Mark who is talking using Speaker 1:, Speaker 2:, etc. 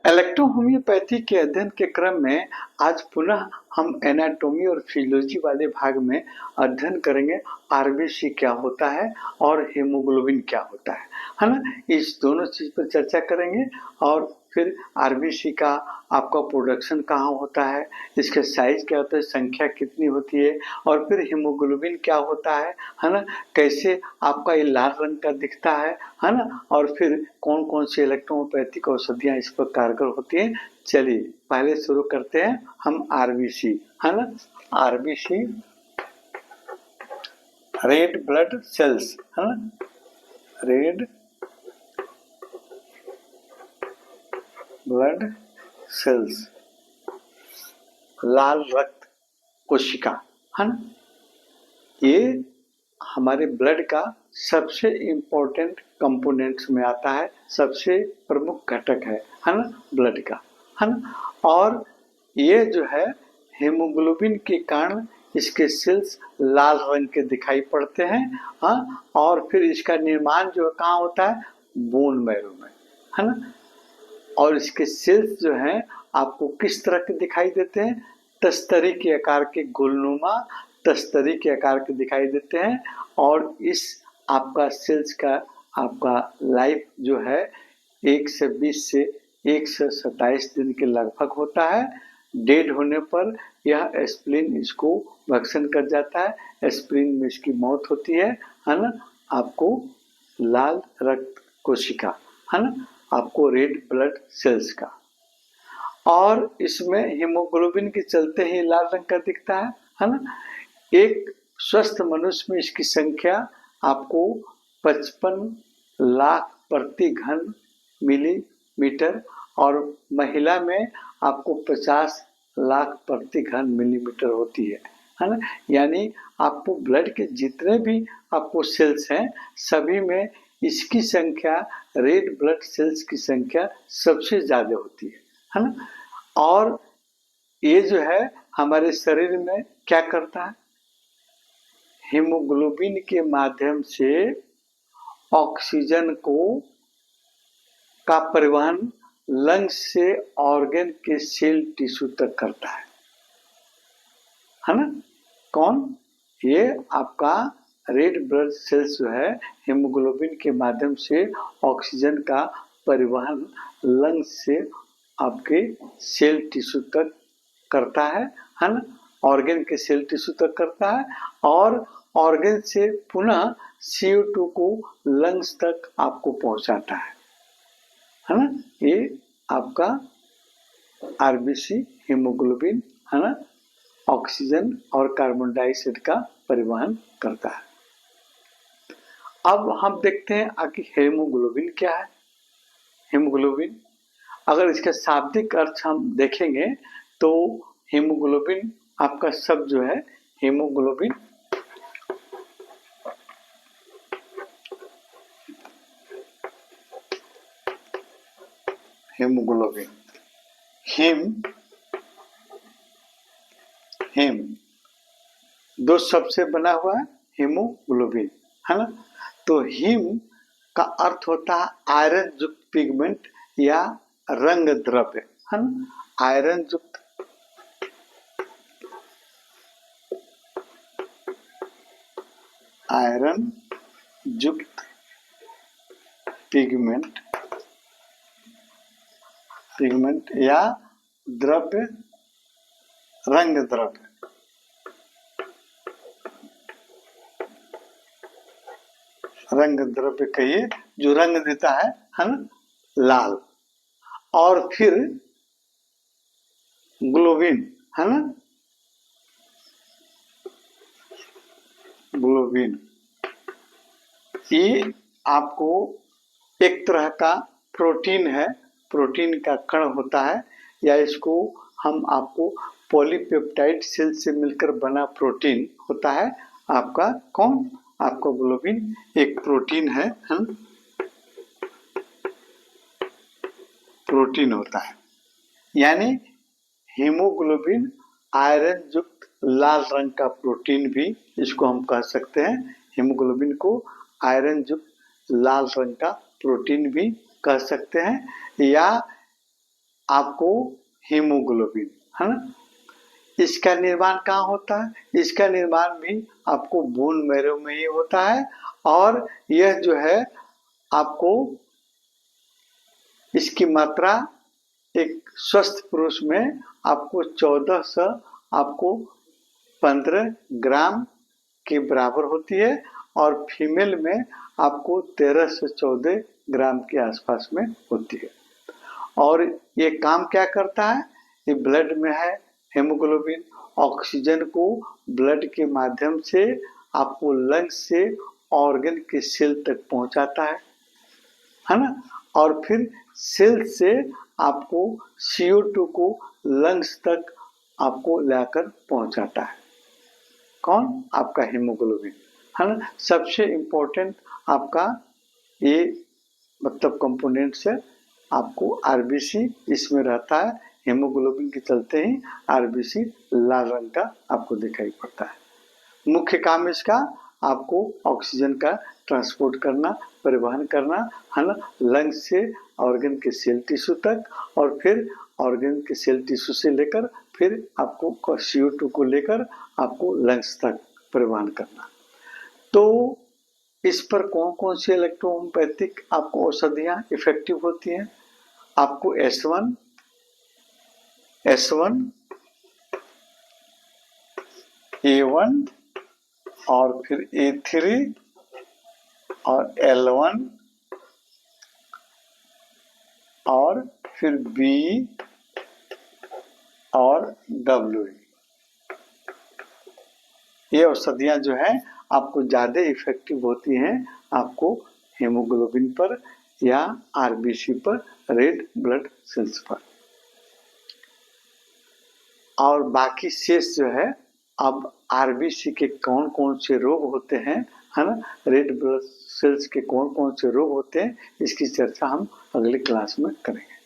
Speaker 1: Electrohomoeopathy के अध्ययन के क्रम में आज पुनः हम एनाटॉमी और फिजियोलॉजी वाले भाग में अध्ययन करेंगे आरबीसी क्या होता है और हीमोग्लोबिन क्या होता है ना। इस दोनों चीज पर चर्चा करेंगे और फिर आरबीसी का आपका प्रोडक्शन कहाँ होता है, इसके साइज क्या होता है, संख्या कितनी होती है, और फिर हीमोग्लोबिन क्या होता है ना, कैसे आपका ये लाल रंग का दिखता है ना, और फिर कौन कौन सी इलेक्ट्रोपैथिक औषधियाँ इस पर कारगर होती हैं। चलिए पहले शुरू करते हैं हम आरबीसी, है ना। आरबीसी रेड ब्लड सेल्स, है ना, रेड ब्लड सेल्स, लाल रक्त कोशिका, है ना। ये हमारे ब्लड का सबसे इम्पोर्टेंट कंपोनेंट्स में आता है, सबसे प्रमुख घटक है ना, ब्लड का, है ना। और ये जो है हीमोग्लोबिन के कारण इसके सेल्स लाल रंग के दिखाई पड़ते हैं, हाँ। और फिर इसका निर्माण जो कहाँ होता है, बोन मैरो में, है ना। और इसके सेल्स जो हैं आपको किस तरह के दिखाई देते हैं, तस्तरी के आकार के, गोलनुमा तस्तरी के आकार के दिखाई देते हैं। और इस आपका सेल्स का आपका लाइफ जो है 120 से 127 दिन के लगभग होता है। डेड होने पर यह एस्प्रिन इसको भक्षण कर जाता है, एस्प्रिन में इसकी मौत होती है ना। आपको लाल रक्त कोशिका, है ना, आपको रेड ब्लड सेल्स का। और इसमें हीमोग्लोबिन के चलते ही लाल रंग का दिखता है ना। एक स्वस्थ मनुष्य में इसकी संख्या आपको 55 लाख प्रति घन मिलीमीटर और महिला में आपको 50 लाख प्रति घन मिलीमीटर होती है ना। यानी आपको ब्लड के जितने भी आपको सेल्स हैं सभी में इसकी संख्या, रेड ब्लड सेल्स की संख्या सबसे ज्यादा होती है ना। और ये जो है हमारे शरीर में क्या करता है, हीमोग्लोबिन के माध्यम से ऑक्सीजन का परिवहन लंग्स से ऑर्गन के सेल टिश्यू तक करता है ना। कौन, ये आपका रेड ब्लड सेल्स जो है हीमोग्लोबिन के माध्यम से ऑक्सीजन का परिवहन लंग्स से आपके सेल टिश्यू तक करता है ना, ऑर्गन के सेल टिश्यू तक करता है। और ऑर्गन से पुनः CO2 को लंग्स तक आपको पहुंचाता है ना। ये आपका आरबीसी हीमोग्लोबिन, है ना, ऑक्सीजन और कार्बन डाइऑक्साइड का परिवहन करता है। अब हम देखते हैं आखिर हीमोग्लोबिन क्या है। हीमोग्लोबिन अगर इसका शाब्दिक अर्थ हम देखेंगे तो हीमोग्लोबिन आपका शब्द जो है हीमोग्लोबिन हीमोग्लोबिन हिम दो शब्द से बना हुआ है हीमोग्लोबिन, है ना। तो हिम का अर्थ होता है आयरन युक्त पिगमेंट या रंग द्रव्य, है ना, आयरन युक्त पिगमेंट या द्रव्य, रंग द्रव्य। रंग द्रव्य कहिए जो रंग देता है ना, लाल। और फिर ग्लोबिन, है ना, ग्लोबिन ये आपको एक तरह का प्रोटीन है, प्रोटीन का कण होता है, या इसको हम आपको पॉलीपेप्टाइड सेल से मिलकर बना प्रोटीन होता है आपका। कौन, आपका ग्लोबिन एक प्रोटीन है ना, प्रोटीन होता है। यानी हीमोग्लोबिन आयरन युक्त लाल रंग का प्रोटीन भी इसको हम कह सकते हैं। हीमोग्लोबिन को आयरन युक्त लाल रंग का प्रोटीन भी कह सकते हैं, या आपको हीमोग्लोबिन, है ना। इसका निर्माण कहाँ होता है? इसका निर्माण भी आपको बोन मैरो में ही होता है, और यह जो है आपको इसकी मात्रा एक स्वस्थ पुरुष में आपको 14 से आपको 15 ग्राम के बराबर होती है, और फीमेल में आपको 13 से 14 ग्राम के आसपास में होती है। और ये काम क्या करता है? ये ब्लड में है हेमोग्लोबिन, ऑक्सीजन को ब्लड के माध्यम से आपको लंग्स से ऑर्गन के सेल तक पहुंचाता है ना। और फिर सेल से आपको CO2 को लंग्स तक आपको लाकर पहुंचाता है। कौन? आपका हीमोग्लोबिन, है ना। सबसे इम्पोर्टेंट आपका ये मतलब कंपोनेंट्स है। आपको आरबीसी इसमें रहता है, हीमोग्लोबिन के चलते ही आरबीसी लाल रंग का आपको दिखाई पड़ता है। मुख्य काम इसका आपको ऑक्सीजन का ट्रांसपोर्ट करना, परिवहन करना, है ना, लंग्स से ऑर्गन के सेल टिश्यू तक, और फिर ऑर्गन के सेल टिश्यू से लेकर फिर आपको CO2 को लेकर आपको लंग्स तक परिवहन करना। तो इस पर कौन कौन सी इलेक्ट्रोहोम्योपैथिक आपको औषधियाँ इफेक्टिव होती हैं? आपको S1, A1 और फिर A3 और L1 और फिर B और WE, ये औषधियाँ जो है आपको ज़्यादा इफेक्टिव होती हैं आपको हीमोग्लोबिन पर या आरबीसी पर, रेड ब्लड सेल्स पर। और बाकी शेष जो है, अब आरबीसी के कौन कौन से रोग होते हैं, है ना, रेड ब्लड सेल्स के कौन कौन से रोग होते हैं, इसकी चर्चा हम अगली क्लास में करेंगे।